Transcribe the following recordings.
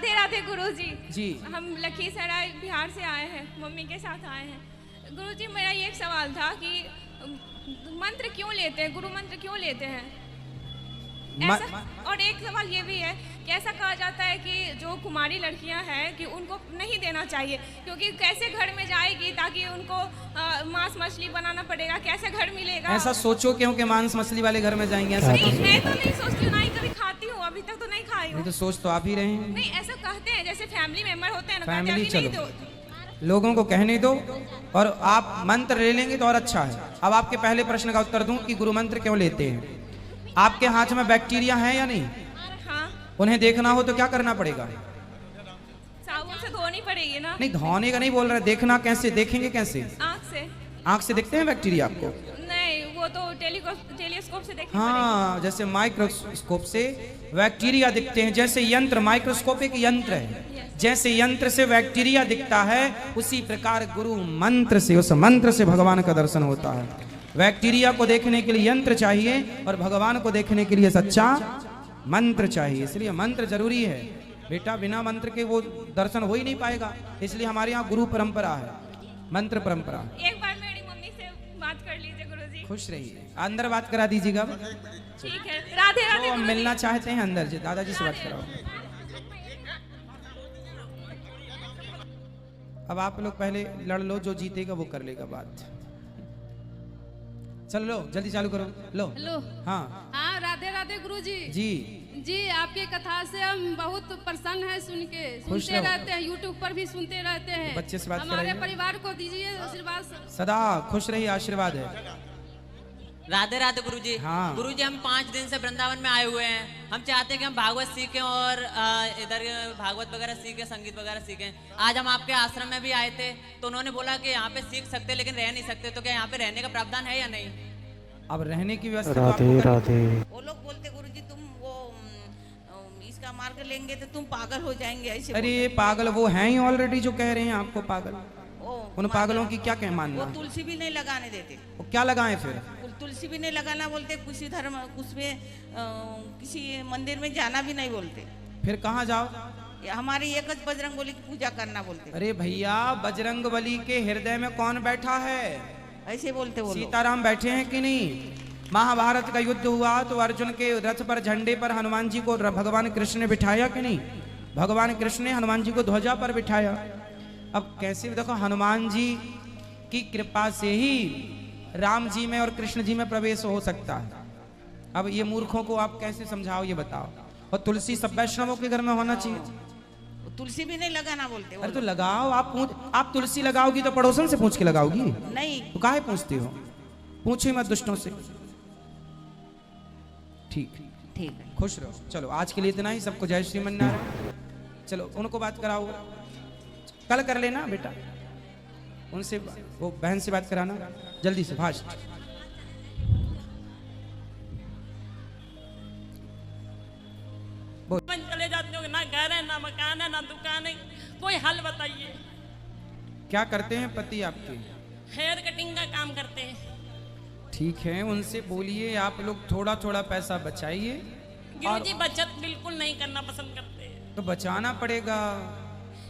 राधे राधे गुरुजी। जी हम लखीसराय बिहार से आए हैं, मम्मी के साथ आए हैं। गुरुजी मेरा ये एक सवाल था कि मंत्र क्यों लेते हैं, गुरु मंत्र क्यों लेते हैं ऐसा? और एक सवाल ये भी है कि ऐसा कहा जाता है कि जो कुमारी लड़कियां हैं कि उनको नहीं देना चाहिए, क्योंकि कैसे घर में जाएगी, ताकि उनको मांस मछली बनाना पड़ेगा, कैसे घर मिलेगा। ऐसा सोचो क्यों कि मांस मछली वाले घर में जाएंगे? ऐसा नहीं, मैं तो नहीं सोचती हूँ, ना ही कभी खाती हूँ, अभी तक तो नहीं खाई हूँ। तो सोच तो आप ही रहे हैं। नहीं, ऐसा कहते हैं, जैसे फैमिली मेंबर होते हैं ना, फैमिली कहते हैं कि चलो नहीं दो। लोगों को कहने दो, और आप मंत्र ले लेंगे तो और अच्छा है। अब आपके पहले प्रश्न का उत्तर दूं कि गुरु मंत्र क्यों लेते हैं। आपके हाथ में बैक्टीरिया है या नहीं? हाँ। उन्हें देखना हो तो क्या करना पड़ेगा? साबुन से धोनी पड़ेगी ना। नहीं, धोने का नहीं बोल रहे, देखना कैसे, देखेंगे कैसे? आँख से। आँख से दिखते हैं बैक्टीरिया आपको? नहीं, वो तो टेलीस्कोप से देखनी हाँ, जैसे माइक्रोस्कोप से बैक्टीरिया दिखते हैं। जैसे यंत्र, माइक्रोस्कोप एक यंत्र है, जैसे यंत्र से बैक्टीरिया दिखता है, उसी प्रकार गुरु मंत्र से, उस मंत्र से भगवान का दर्शन होता है। बैक्टीरिया को देखने के लिए यंत्र चाहिए और भगवान को देखने के लिए सच्चा मंत्र चाहिए। इसलिए मंत्र जरूरी है बेटा, बिना मंत्र के वो दर्शन हो ही नहीं पाएगा। इसलिए हमारे यहाँ गुरु परंपरा है, मंत्र परंपरा। एक बार मेरी मम्मी से बात कर लीजिए गुरुजी। खुश रहिए, अंदर बात करा दीजिएगा। ठीक है, राधे राधे तो गुरुजी। मिलना चाहते हैं अंदर, दादाजी से बात कराओ। अब आप लोग पहले लड़ लो, जो जीतेगा वो कर लेगा बात। चलो लो, जल्दी चालू करो, लो। हेलो। हाँ हाँ, राधे राधे गुरुजी। जी जी, आपके कथा से हम बहुत प्रसन्न हैं, सुन के खुश सुनते रहो। रहते हैं, यूट्यूब पर भी सुनते रहते हैं। बच्चे से बात हमारे कराइए। परिवार को दीजिए आशीर्वाद। सदा खुश रहिए, आशीर्वाद है। राधे राधे गुरुजी। हाँ। गुरुजी, हम 5 दिन से वृंदावन में आए हुए हैं। हम चाहते हैं कि हम भागवत सीखें और इधर भागवत वगैरह सीखें, संगीत वगैरह सीखें। आज हम आपके आश्रम में भी आए थे, तो उन्होंने बोला कि यहाँ पे सीख सकते लेकिन रह नहीं सकते। तो क्या यहाँ पे रहने का प्रावधान है या नहीं? अब रहने की व्यवस्था राधे राधे। वो लोग बोलते गुरुजी तुम वो इसका मार्ग लेंगे तो तुम पागल हो जाएंगे, ऐसे अरे पागल वो हैं ही ऑलरेडी, जो कह रहे हैं आपको पागल। उन पागलों की क्या कह मानना? वो तुलसी भी नहीं लगाने देते। वो क्या लगाएं फिर? तुलसी भी नहीं लगाना बोलते, किसी धर्म उसमें किसी मंदिर में जाना भी नहीं बोलते। फिर कहाँ जाओ? हमारे एक बजरंग बली की पूजा करना बोलते। अरे भैया, बजरंग बली के हृदय में कौन बैठा है? ऐसे बोलते वो लोग। सीताराम बैठे हैं कि नहीं? महाभारत का युद्ध हुआ तो अर्जुन के रथ पर, झंडे पर हनुमान जी को भगवान कृष्ण ने बिठाया कि नहीं? भगवान कृष्ण ने हनुमान जी को ध्वजा पर बिठाया। अब कैसे देखो, हनुमान जी की कृपा से ही राम जी में और कृष्ण जी में प्रवेश हो सकता है। अब ये मूर्खों को आप कैसे समझाओ, ये बताओ। और तुलसी सब वैष्णवों के घर में होना चाहिए। तुलसी भी नहीं लगाना बोलते वो अरे तो लोग। लगाओ, आप तुलसी लगाओगी तो पड़ोसन से पूछ के लगाओगी? नहीं, तो काहे पूछती हो? पूछो मत दुष्टों से। ठीक ठीक है, खुश रहो। चलो आज के लिए इतना ही। सबको जय श्रीमन्नारायण। चलो उनको बात कराओ, कल कर लेना बेटा, उनसे वो बहन से बात कराना जल्दी से, फास्ट। चले जाते हो, ना घर है, ना मकान है, ना दुकान है, कोई हल बताइए। क्या करते हैं पति आपके? हेयर कटिंग का काम करते हैं। ठीक है, उनसे बोलिए आप लोग थोड़ा थोड़ा पैसा बचाइए। गुरुजी बचत बिल्कुल नहीं करना पसंद करते हैं। तो बचाना पड़ेगा।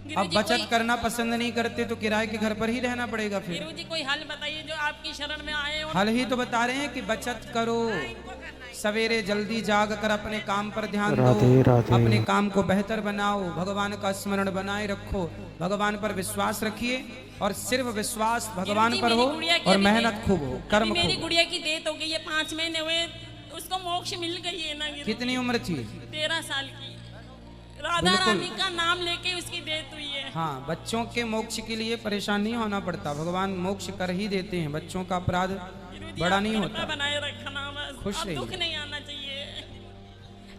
अब गुरुजी बचत करना पसंद नहीं करते तो किराए के घर पर ही रहना पड़ेगा फिर। गुरुजी कोई हल बताइए जो आपकी शरण में आए और हल ही तो बता रहे हैं कि बचत करो, सवेरे जल्दी जाग कर अपने काम पर ध्यान दो, राधे राधे। अपने काम को बेहतर बनाओ, भगवान का स्मरण बनाए रखो, भगवान पर विश्वास रखिए, और सिर्फ विश्वास भगवान पर हो और मेहनत खूब हो, कर्म मेरी खूब। गुड़िया की डेथ हो गई है, 5 महीने हुए, उसको मोक्ष मिल गई है ना गुरुजी। कितनी उम्र थी? 13 साल की। राधा बिल्कुल। रानी का नाम लेके उसकी डेथ हुई है। हाँ, बच्चों के मोक्ष के लिए परेशान नहीं होना पड़ता, भगवान मोक्ष कर ही देते हैं। बच्चों का अपराध बड़ा नहीं होता। बनाए रखना बस, खुश अब रहिए। दुख नहीं आना चाहिए।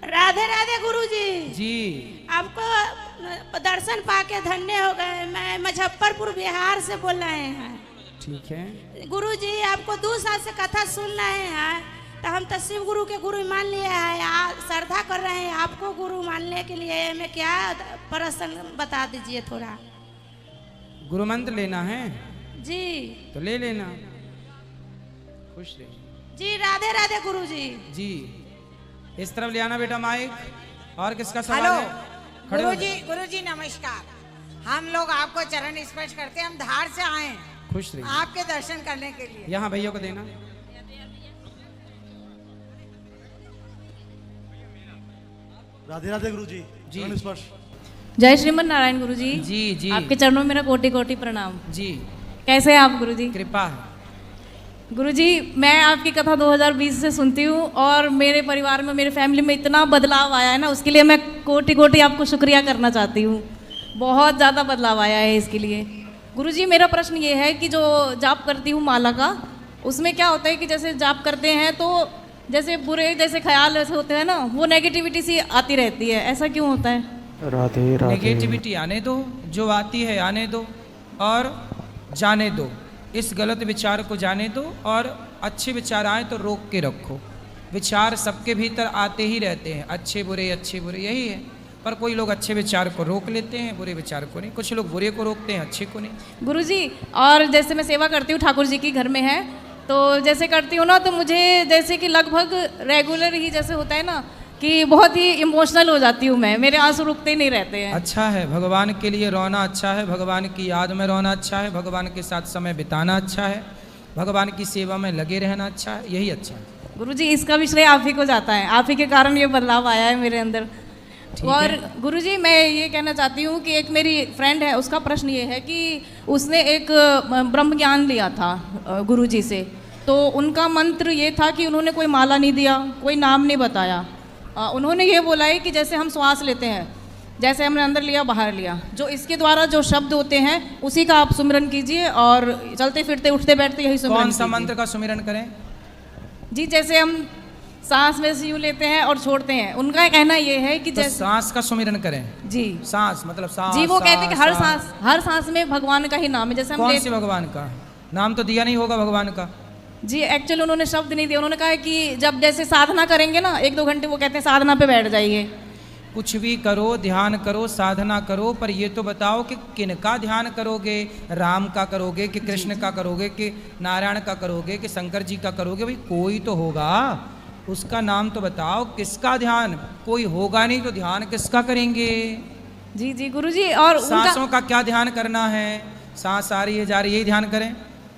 राधे राधे गुरुजी। जी आपको दर्शन पाके धन्य हो गए। मैं मुजफ्फरपुर बिहार से बोल रहे हैं। ठीक है। गुरुजी, आपको 2 साल से कथा सुन रहे हैं, तो हम तो शिव गुरु के गुरु मान लिए हैं, श्रद्धा कर रहे हैं आपको गुरु मानने के लिए। मैं क्या प्रश्न बता दीजिए थोड़ा। गुरु मंत्र लेना है जी तो ले लेना। खुश रहिए जी। राधे राधे गुरुजी। जी। इस तरफ ले आना बेटा माइक। और किसका सवाल है? खड़े हो गुरुजी नमस्कार। हम लोग आपको चरण स्पर्श करते हैं, हम धार से आए हैं खुश रहिए। आपके दर्शन करने के लिए। यहाँ भैया को देना। राधे राधे गुरुजी। जी। चरण स्पर्श। जय श्रीमन नारायण गुरुजी। जी जी आपके चरणों में मेरा कोटि कोटि प्रणाम। जी, कैसे हैं आप गुरुजी? कृपा है। गुरुजी, मैं आपकी कथा 2020 से सुनती हूँ और मेरे परिवार में, मेरे फैमिली में इतना बदलाव आया है ना, उसके लिए मैं कोटि कोटि आपको शुक्रिया करना चाहती हूँ। बहुत ज़्यादा बदलाव आया है इसके लिए। गुरुजी, मेरा प्रश्न ये है कि जो जाप करती हूँ माला का, उसमें क्या होता है कि जैसे जाप करते हैं तो जैसे बुरे जैसे ख्याल ऐसे होते हैं ना, वो नेगेटिविटी सी आती रहती है, ऐसा क्यों होता है? राधे राधे। नेगेटिविटी आने दो, जो आती है आने दो और जाने दो। इस गलत विचार को जाने दो और अच्छे विचार आए तो रोक के रखो। विचार सबके भीतर आते ही रहते हैं, अच्छे बुरे यही है। पर कोई लोग अच्छे विचार को रोक लेते हैं, बुरे विचार को नहीं। कुछ लोग बुरे को रोकते हैं, अच्छे को नहीं। गुरुजी, और जैसे मैं सेवा करती हूँ, ठाकुर जी की घर में है, तो जैसे करती हूँ ना, तो मुझे जैसे कि लगभग रेगुलर ही जैसे होता है ना कि बहुत ही इमोशनल हो जाती हूँ मैं, मेरे आंसू रुकते नहीं रहते हैं। अच्छा है, भगवान के लिए रोना अच्छा है, भगवान की याद में रोना अच्छा है, भगवान के साथ समय बिताना अच्छा है, भगवान की सेवा में लगे रहना अच्छा है, यही अच्छा है। गुरुजी, इसका भी श्रेय आप ही को जाता है, आप ही के कारण ये बदलाव आया है मेरे अंदर। और गुरुजी, मैं ये कहना चाहती हूँ कि एक मेरी फ्रेंड है, उसका प्रश्न ये है कि उसने एक ब्रह्म ज्ञान लिया था गुरुजी से। तो उनका मंत्र ये था कि उन्होंने कोई माला नहीं दिया, कोई नाम नहीं बताया। उन्होंने ये बोला है कि जैसे हम श्वास लेते हैं, जैसे हमने अंदर लिया बाहर लिया, जो इसके द्वारा जो शब्द होते हैं उसी का आप सुमिरन कीजिए और चलते फिरते उठते बैठते यही सुमिरन कौन सा कीजिए। मंत्र का सुमिरन करें? जी, जैसे हम सांस में से यूँ लेते हैं और छोड़ते हैं, उनका कहना ये है कि तो जैसे सांस का सुमिरन करें। जी सांस मतलब सांस। जी, वो कहते हैं कि हर सांस में भगवान का ही नाम है। जैसे हम कौन से भगवान का नाम? तो दिया नहीं होगा भगवान का। जी, एक्चुअली उन्होंने शब्द नहीं दिया। उन्होंने कहा है कि जब जैसे साधना करेंगे ना, 1-2 घंटे, वो कहते हैं साधना पे बैठ जाइए। कुछ भी करो, ध्यान करो, साधना करो, पर ये तो बताओ कि किनका ध्यान करोगे? राम का करोगे कि कृष्ण का करोगे कि नारायण का करोगे कि शंकर जी का करोगे? भाई कोई तो होगा, उसका नाम तो बताओ। किसका ध्यान? कोई होगा नहीं तो ध्यान किसका करेंगे? जी जी गुरुजी, और सांसों का क्या ध्यान करना है? सांस आ रही है जा रही है, यही ध्यान करें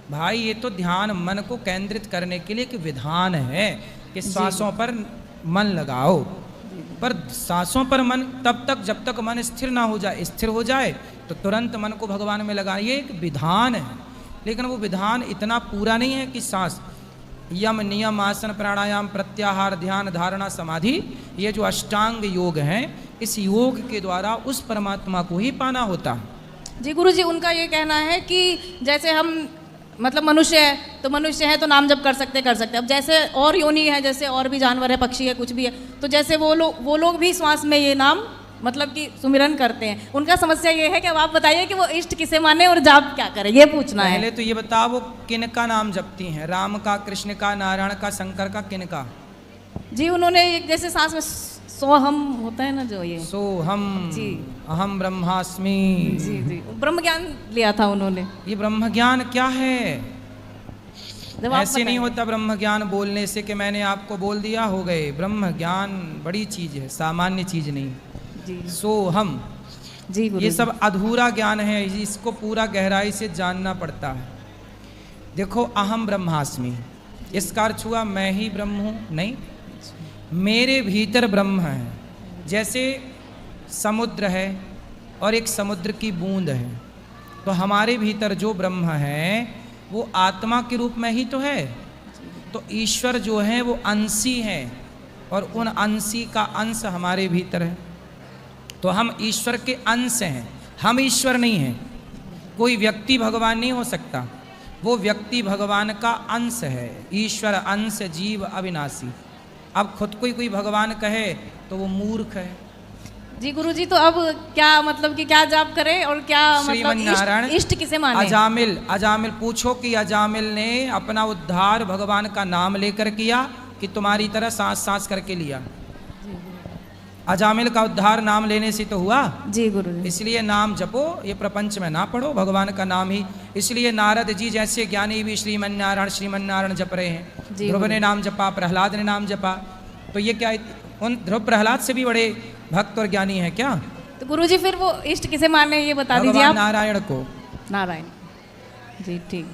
भाई। ये तो ध्यान मन को केंद्रित करने के लिए एक विधान है कि सांसों पर मन लगाओ। पर सांसों पर मन तब तक जब तक मन स्थिर ना हो जाए, स्थिर हो जाए तो तुरंत मन को भगवान में लगा। ये एक विधान है, लेकिन वो विधान इतना पूरा नहीं है कि सांस, यम, नियम, आसन, प्राणायाम, प्रत्याहार, ध्यान, धारणा, समाधि, ये जो अष्टांग योग हैं, इस योग के द्वारा उस परमात्मा को ही पाना होता है। जी गुरुजी, उनका ये कहना है कि जैसे हम मतलब मनुष्य है तो मनुष्य है तो नाम जप कर सकते हैं। अब जैसे और योनि है, जैसे और भी जानवर है, पक्षी है, कुछ भी है, तो जैसे वो लोग भी श्वास में ये नाम मतलब कि सुमिरन करते हैं। उनका समस्या ये है कि अब आप बताइए कि वो इष्ट किसे माने और जाप क्या करे, ये पूछना है। पहले तो ये बताओ वो किन का नाम जपती हैं? राम का, कृष्ण का, नारायण का, शंकर का, किन का? जी, उन्होंने जैसे सांस में सोहम होता है ना, जो ये सोहम, जी, अहम ब्रह्मास्मि। जी जी, ब्रह्म ज्ञान लिया था उन्होंने। ये ब्रह्म ज्ञान क्या है? ऐसे नहीं बताएं। होता ब्रह्म ज्ञान बोलने से कि मैंने आपको बोल दिया हो गए। ब्रह्म ज्ञान बड़ी चीज है, सामान्य चीज नहीं। जी सोहम, जी ये सब अधूरा ज्ञान है, इसको पूरा गहराई से जानना पड़ता है। देखो, अहम ब्रह्मास्मि, इसका अर्थ हुआ मैं ही ब्रह्म हूँ? नहीं, मेरे भीतर ब्रह्म है। जैसे समुद्र है और एक समुद्र की बूंद है, तो हमारे भीतर जो ब्रह्म है वो आत्मा के रूप में ही तो है। तो ईश्वर जो है वो अंशी है और उन अंशी का अंश हमारे भीतर है। तो हम ईश्वर के अंश हैं, हम ईश्वर नहीं हैं। कोई व्यक्ति भगवान नहीं हो सकता, वो व्यक्ति भगवान का अंश है। ईश्वर अंश जीव अविनाशी। अब खुद को ही कोई भगवान कहे तो वो मूर्ख है। जी गुरुजी, तो अब क्या मतलब कि क्या जाप करें और क्या श्रीमन मतलब नारायण, इष्ट किसे माने? अजामिल पूछो कि अजामिल ने अपना उद्धार भगवान का नाम लेकर किया कि तुम्हारी तरह सांस सांस करके लिया? अजामिल का उद्धार नाम लेने से तो हुआ। जी गुरुजी, इसलिए नाम जपो, ये प्रपंच में ना पढ़ो, भगवान का नाम ही। इसलिए नारद जी जैसे ज्ञानी भी श्रीमन नारायण जप रहे हैं। ध्रुव ने नाम जपा, प्रहलाद ने नाम जपा, तो ये क्या उन ध्रुव प्रहलाद से भी बड़े भक्त और ज्ञानी है क्या? तो गुरुजी फिर वो इष्ट किसे माने ये बता दीजिए भगवान आप। नारायण को। नारायण जी, ठीक है।